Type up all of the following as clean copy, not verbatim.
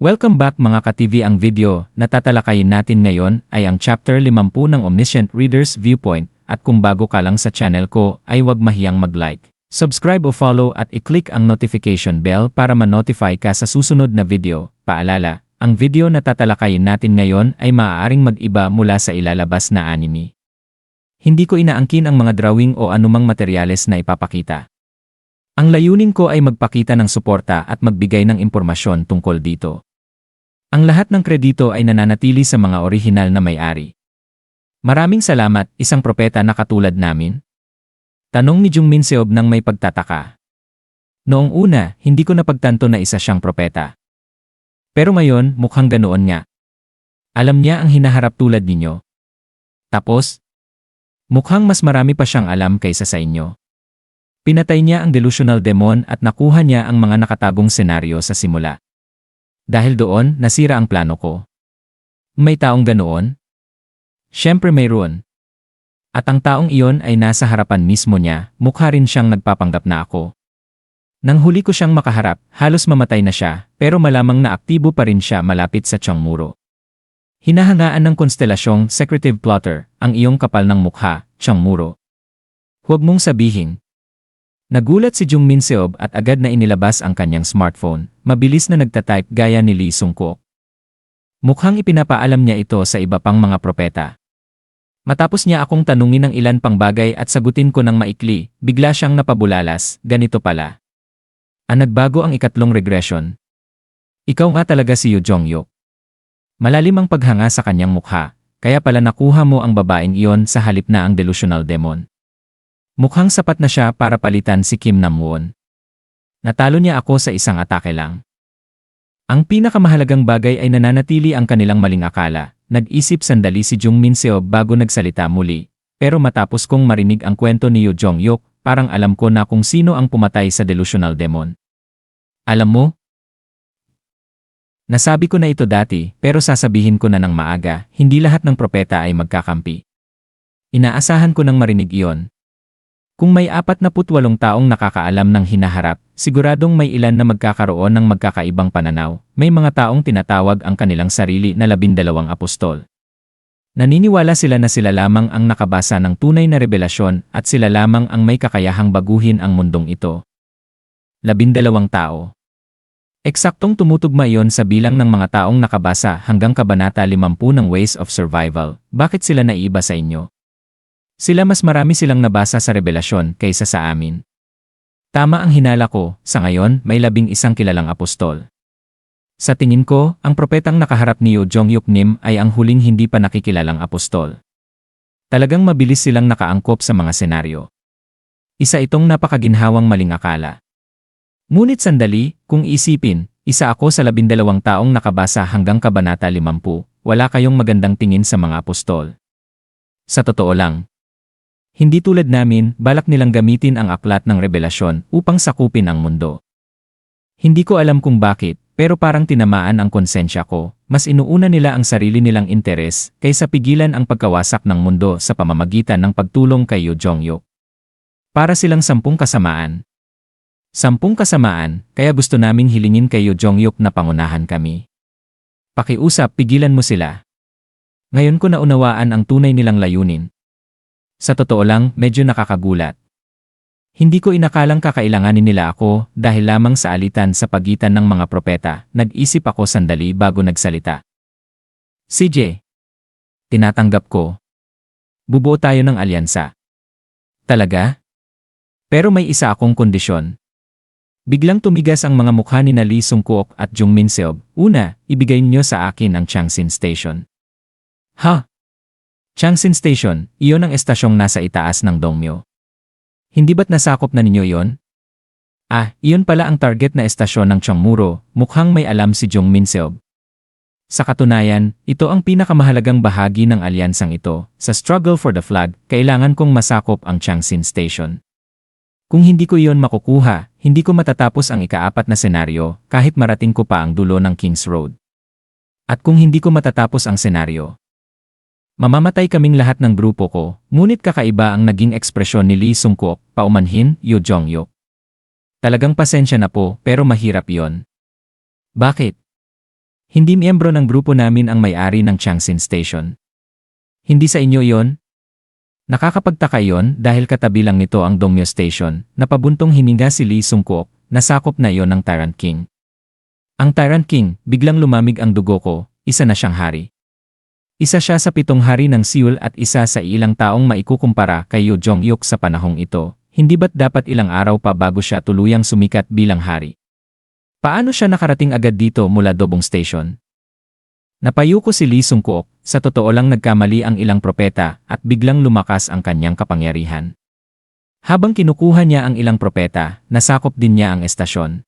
Welcome back mga ka-TV. Ang video na tatalakayin natin ngayon ay ang Chapter 50 ng Omniscient Reader's Viewpoint at kung bago ka lang sa channel ko ay huwag mahiyang mag-like, subscribe o follow at i-click ang notification bell para ma-notify ka sa susunod na video. Paalala, ang video na tatalakayin natin ngayon ay maaaring mag-iba mula sa ilalabas na anime. Hindi ko inaangkin ang mga drawing o anumang materyales na ipapakita. Ang layunin ko ay magpakita ng suporta at magbigay ng impormasyon tungkol dito. Ang lahat ng kredito ay nananatili sa mga orihinal na may-ari. Maraming salamat, isang propeta na katulad namin? Tanong ni Jung Min Seob nang may pagtataka. Noong una, hindi ko napagtanto na isa siyang propeta. Pero ngayon, mukhang ganoon nga. Alam niya ang hinaharap tulad ninyo. Tapos, mukhang mas marami pa siyang alam kaysa sa inyo. Pinatay niya ang delusional demon at nakuha niya ang mga nakatagong senaryo sa simula. Dahil doon, nasira ang plano ko. May taong ganoon? Siyempre mayroon. At ang taong iyon ay nasa harapan mismo niya, mukha rin siyang nagpapanggap na ako. Nang huli ko siyang makaharap, halos mamatay na siya, pero malamang na aktibo pa rin siya malapit sa Changmuro. Hinahangaan ng konstelasyong secretive plotter, ang iyong kapal ng mukha, Changmuro. Huwag mong sabihin. Nagulat si Jung Min Seob at agad na inilabas ang kanyang smartphone, mabilis na nagtatype gaya ni Lee Sung-kook. Mukhang ipinapaalam niya ito sa iba pang mga propeta. Matapos niya akong tanungin ng ilan pang bagay at sagutin ko ng maikli, bigla siyang napabulalas, ganito pala. Nagbago ang ikatlong regression. Ikaw nga talaga si Yoo Jong-hyuk. Malalim ang paghanga sa kanyang mukha, kaya pala nakuha mo ang babaeng iyon sa halip na ang delusional demon. Mukhang sapat na siya para palitan si Kim Nam-won. Natalo niya ako sa isang atake lang. Ang pinakamahalagang bagay ay nananatili ang kanilang maling akala. Nag-isip sandali si Jung Min Seob bago nagsalita muli. Pero matapos kong marinig ang kwento ni Yoo Jong-hyuk, parang alam ko na kung sino ang pumatay sa delusional demon. Alam mo? Nasabi ko na ito dati, pero sasabihin ko na ng maaga, hindi lahat ng propeta ay magkakampi. Inaasahan ko nang marinig iyon. Kung may 48 taong nakakaalam ng hinaharap, siguradong may ilan na magkakaroon ng magkakaibang pananaw. May mga taong tinatawag ang kanilang sarili na 12 apostol. Naniniwala sila na sila lamang ang nakabasa ng tunay na revelasyon at sila lamang ang may kakayahang baguhin ang mundong ito. 12 tao. Eksaktong tumutugma iyon sa bilang ng mga taong nakabasa hanggang kabanata 50 ng Ways of Survival. Bakit sila naiiba sa inyo? Sila mas marami silang nabasa sa revelasyon kaysa sa amin. Tama ang hinala ko, sa ngayon may 11 kilalang apostol. Sa tingin ko, ang propetang nakaharap ni Yoo Jong-hyuk Nim ay ang huling hindi pa nakikilalang apostol. Talagang mabilis silang nakaangkop sa mga senaryo. Isa itong napakaginhawang maling akala. Ngunit sandali, kung isipin, isa ako sa 12 taong nakabasa hanggang kabanata 50, wala kayong magandang tingin sa mga apostol. Sa totoo lang, hindi tulad namin, balak nilang gamitin ang aklat ng revelasyon upang sakupin ang mundo. Hindi ko alam kung bakit, pero parang tinamaan ang konsensya ko. Mas inuuna nila ang sarili nilang interes kaysa pigilan ang pagkawasak ng mundo sa pamamagitan ng pagtulong kay Yoo Jong-hyuk. Para silang 10 kasamaan. 10 kasamaan, kaya gusto naming hilingin kay Yoo Jong-hyuk na pangunahan kami. Pakiusap, pigilan mo sila. Ngayon ko naunawaan ang tunay nilang layunin. Sa totoo lang, medyo nakakagulat. Hindi ko inakalang kakailanganin nila ako dahil lamang sa alitan sa pagitan ng mga propeta. Nag-isip ako sandali bago nagsalita. CJ. Tinatanggap ko. Bubuo tayo ng alyansa. Talaga? Pero may isa akong kondisyon. Biglang tumigas ang mga mukha ni Lee Sung-kook at Jung Min Seob. Una, ibigay niyo sa akin ang Changsin Station. Ha? Changsin Station, iyon ang estasyong nasa itaas ng Dongmyo. Hindi ba't nasakop na ninyo iyon? Iyon pala ang target na estasyon ng Changmuro, mukhang may alam si Jung Min Seob. Sa katunayan, ito ang pinakamahalagang bahagi ng alyansang ito. Sa struggle for the flag, kailangan kong masakop ang Changsin Station. Kung hindi ko iyon makukuha, hindi ko matatapos ang ika-4 na senaryo kahit marating ko pa ang dulo ng King's Road. At kung hindi ko matatapos ang senaryo, mamamatay kaming lahat ng grupo ko, ngunit kakaiba ang naging ekspresyon ni Lee Sung-kook, paumanhin, Yoo Jong-hyuk. Talagang pasensya na po, pero mahirap iyon. Bakit? Hindi miyembro ng grupo namin ang may-ari ng Changsin Station. Hindi sa inyo iyon? Nakakapagtaka iyon dahil katabi lang nito ang Dongmyo Station, na pabuntong hininga si Lee Sung-kook, nasakop na iyon ng Tyrant King. Ang Tyrant King, biglang lumamig ang dugo ko, isa na siyang hari. Isa siya sa 7 hari ng Seoul at isa sa ilang taong maikukumpara kay Yoo Jong-yuk sa panahong ito. Hindi ba't dapat ilang araw pa bago siya tuluyang sumikat bilang hari? Paano siya nakarating agad dito mula Dobong Station? Napayuko si Lee Sung-kook, sa totoo lang nagkamali ang ilang propeta at biglang lumakas ang kanyang kapangyarihan. Habang kinukuha niya ang ilang propeta, nasakop din niya ang estasyon.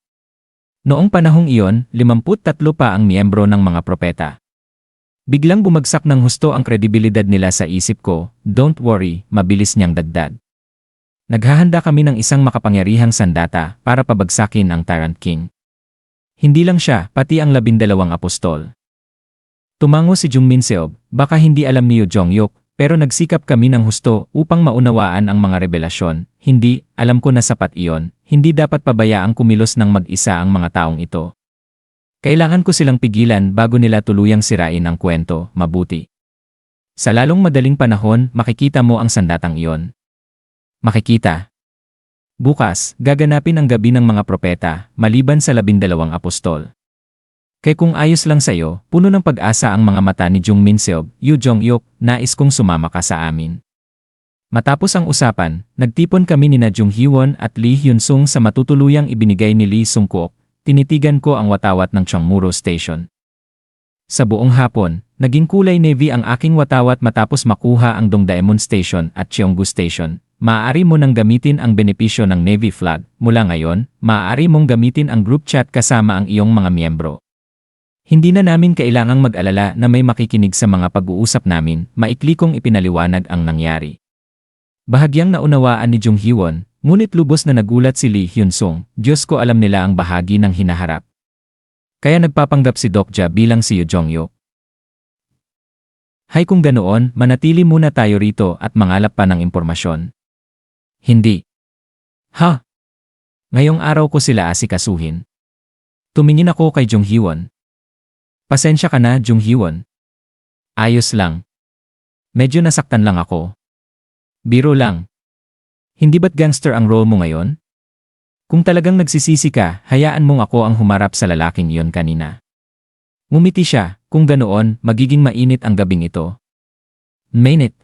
Noong panahong iyon, 53 pa ang miyembro ng mga propeta. Biglang bumagsak ng husto ang kredibilidad nila sa isip ko, don't worry, mabilis niyang dagdag. Naghahanda kami ng isang makapangyarihang sandata para pabagsakin ang Tyrant King. Hindi lang siya, pati ang 12 apostol. Tumango si Jung Min-seob, baka hindi alam ni Yoo Jong-yuk, pero nagsikap kami ng husto upang maunawaan ang mga revelasyon. Hindi, alam ko na sapat iyon, hindi dapat pabayaang kumilos ng mag-isa ang mga taong ito. Kailangan ko silang pigilan bago nila tuluyang sirain ang kwento, mabuti. Sa lalong madaling panahon, makikita mo ang sandatang iyon. Makikita. Bukas, gaganapin ang gabi ng mga propeta, maliban sa 12 apostol. Kaya kung ayos lang sa'yo, puno ng pag-asa ang mga mata ni Jung Min-seob, Yoo Jong-yuk, nais kong sumama ka sa amin. Matapos ang usapan, nagtipon kami nina Jung Hee-won at Lee Hyun-sung sa matutuluyang ibinigay ni Lee Sung-kook. Tinitigan ko ang watawat ng Cheongmuro Station. Sa buong hapon, naging kulay navy ang aking watawat matapos makuha ang Dongdaemun Station at Cheonggu Station. Maaari mo nang gamitin ang benepisyo ng Navy flag. Mula ngayon, maaari mong gamitin ang group chat kasama ang iyong mga miyembro. Hindi na namin kailangang mag-alala na may makikinig sa mga pag-uusap namin, maikli kong ipinaliwanag ang nangyari. Bahagyang naunawaan ni Jung Hee-won, ngunit lubos na nagulat si Lee Hyun-sung, Diyos ko alam nila ang bahagi ng hinaharap. Kaya nagpapanggap si Dokja bilang si Yoo Jong-yuk. Hay kung ganoon, manatili muna tayo rito at mangalap pa ng impormasyon. Hindi. Ha? Ngayong araw ko sila asikasuhin. Tumingin ako kay Jung Hee-won. Pasensya ka na, Jung Hee-won. Ayos lang. Medyo nasaktan lang ako. Biro lang. Hindi ba't gangster ang role mo ngayon? Kung talagang nagsisisi ka, hayaan mong ako ang humarap sa lalaking iyon kanina. Ngumiti siya, kung ganoon, magiging mainit ang gabing ito. Mainit.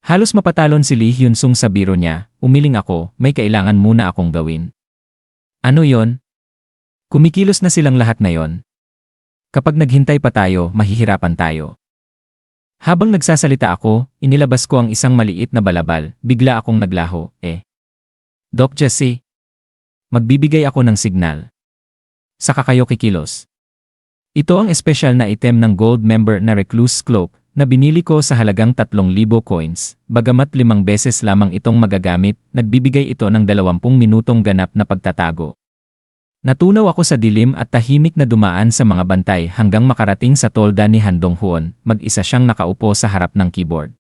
Halos mapatalon si Lee Hyun-sung sa biro niya, umiling ako, may kailangan muna akong gawin. Ano yon? Kumikilos na silang lahat na yon. Kapag naghintay pa tayo, mahihirapan tayo. Habang nagsasalita ako, inilabas ko ang isang maliit na balabal, bigla akong naglaho, Doc Jesse. Magbibigay ako ng signal. Saka kayo kikilos. Ito ang espesyal na item ng gold member na Recluse Cloak, na binili ko sa halagang 3,000 coins, bagamat 5 beses lamang itong magagamit, nagbibigay ito ng 20 minutong ganap na pagtatago. Natunaw ako sa dilim at tahimik na dumaan sa mga bantay hanggang makarating sa tolda ni Han Dong-hoon, mag-isa siyang nakaupo sa harap ng keyboard.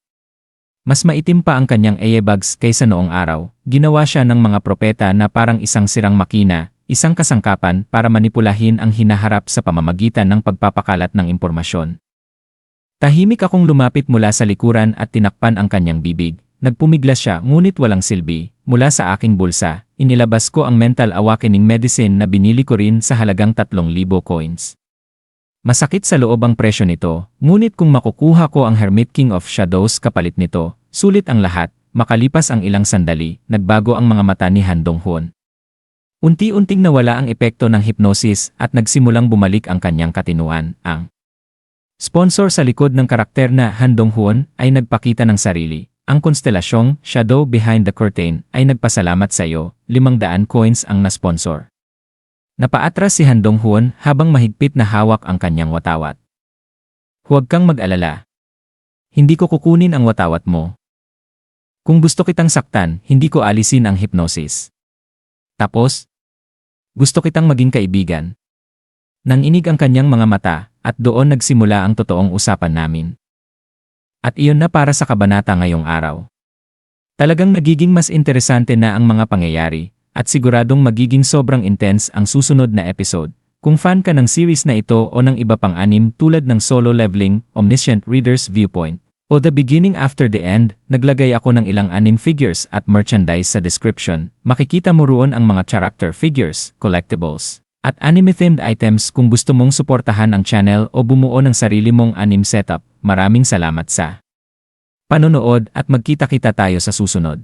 Mas maitim pa ang kanyang earbuds kaysa noong araw, ginawa siya ng mga propeta na parang isang sirang makina, isang kasangkapan para manipulahin ang hinaharap sa pamamagitan ng pagpapakalat ng impormasyon. Tahimik akong lumapit mula sa likuran at tinakpan ang kanyang bibig. Nagpumiglas siya ngunit walang silbi. Mula sa aking bulsa, inilabas ko ang mental awakening medicine na binili ko rin sa halagang 3,000 coins. Masakit sa loob ang presyo nito, ngunit kung makukuha ko ang Hermit King of Shadows kapalit nito, sulit ang lahat. Makalipas ang ilang sandali, nagbago ang mga mata ni Han Dong-hoon. Unti-unting nawala ang epekto ng hypnosis at nagsimulang bumalik ang kanyang katinuan. Ang sponsor sa likod ng karakter na Han Dong-hoon ay nagpakita ng sarili. Ang konstelasyong Shadow Behind the Curtain ay nagpasalamat sa iyo, 500 coins ang na-sponsor. Napaatras si Han Dong-hoon habang mahigpit na hawak ang kanyang watawat. Huwag kang mag-alala. Hindi ko kukunin ang watawat mo. Kung gusto kitang saktan, hindi ko alisin ang hypnosis. Tapos, gusto kitang maging kaibigan. Nanginig ang kanyang mga mata, at doon nagsimula ang totoong usapan namin. At iyon na para sa kabanata ngayong araw. Talagang nagiging mas interesante na ang mga pangyayari, at siguradong magiging sobrang intense ang susunod na episode. Kung fan ka ng series na ito o ng iba pang anim tulad ng Solo Leveling, Omniscient Reader's Viewpoint, o The Beginning After the End, naglagay ako ng ilang anim figures at merchandise sa description. Makikita mo roon ang mga character figures, collectibles, at anime-themed items kung gusto mong suportahan ang channel o bumuo ng sarili mong anim setup. Maraming salamat sa panonood at magkita-kita tayo sa susunod.